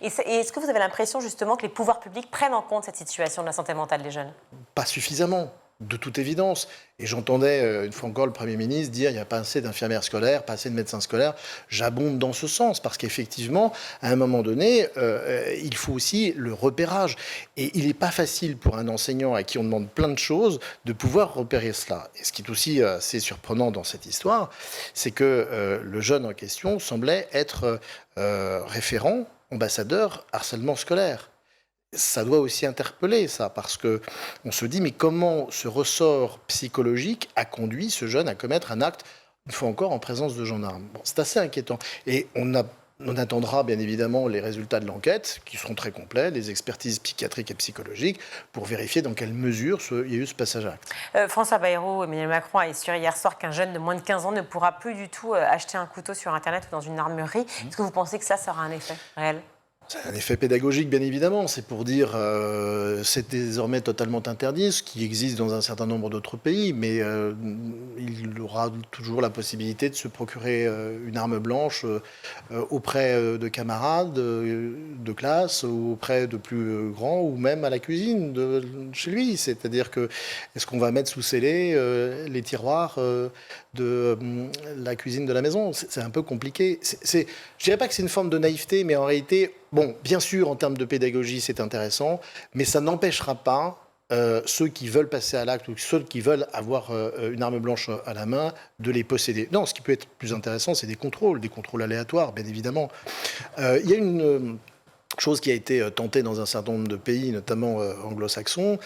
Et est-ce que vous avez l'impression justement que les pouvoirs publics prennent en compte cette situation de la santé mentale des jeunes? Pas suffisamment, de toute évidence. Et j'entendais une fois encore le Premier ministre dire il n'y a pas assez d'infirmières scolaires, pas assez de médecins scolaires. J'abonde dans ce sens, parce qu'effectivement, à un moment donné, il faut aussi le repérage. Et il n'est pas facile pour un enseignant à qui on demande plein de choses de pouvoir repérer cela. Et ce qui est aussi assez surprenant dans cette histoire, c'est que le jeune en question semblait être référent, ambassadeur harcèlement scolaire. Ça doit aussi interpeller, ça, parce qu'on se dit, mais comment ce ressort psychologique a conduit ce jeune à commettre un acte, une fois encore, en présence de gendarmes. Bon, c'est assez inquiétant. Et on attendra, bien évidemment, les résultats de l'enquête, qui seront très complets, les expertises psychiatriques et psychologiques, pour vérifier dans quelle mesure il y a eu ce passage à acte. François Bayrou, Emmanuel Macron a assuré hier soir qu'un jeune de moins de 15 ans ne pourra plus du tout acheter un couteau sur Internet ou dans une armerie. Est-ce que vous pensez que ça aura un effet réel ? C'est un effet pédagogique, bien évidemment. C'est pour dire c'est désormais totalement interdit, ce qui existe dans un certain nombre d'autres pays, mais il aura toujours la possibilité de se procurer une arme blanche auprès de camarades de classe, auprès de plus grands, ou même à la cuisine chez lui. C'est-à-dire que est-ce qu'on va mettre sous scellé les tiroirs de la cuisine de la maison? C'est un peu compliqué. Je dirais pas que c'est une forme de naïveté, mais en réalité, bon, bien sûr, en termes de pédagogie, c'est intéressant, mais ça n'empêchera pas ceux qui veulent passer à l'acte ou ceux qui veulent avoir une arme blanche à la main de les posséder. Non, ce qui peut être plus intéressant, c'est des contrôles aléatoires, bien évidemment. Il y a une chose qui a été tentée dans un certain nombre de pays, notamment anglo-saxons,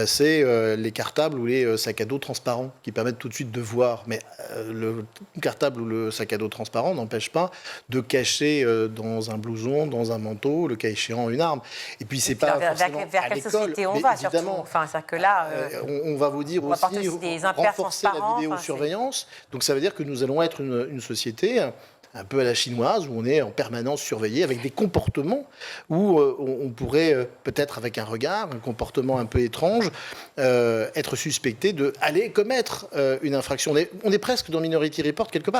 c'est les cartables ou les sacs à dos transparents qui permettent tout de suite de voir. Mais le cartable ou le sac à dos transparent n'empêche pas de cacher dans un blouson, dans un manteau, le cas échéant, une arme. Et puis c'est pas forcément vers à quelle l'école, société on va surtout. Enfin, c'est-à-dire que là, on va vous dire on va aussi des impairs renforcer la transparents, vidéosurveillance. Donc ça veut dire que nous allons être une société un peu à la chinoise, où on est en permanence surveillé avec des comportements où on pourrait peut-être avec un regard, un comportement un peu étrange, être suspecté d'aller commettre une infraction. On est presque dans Minority Report quelque part.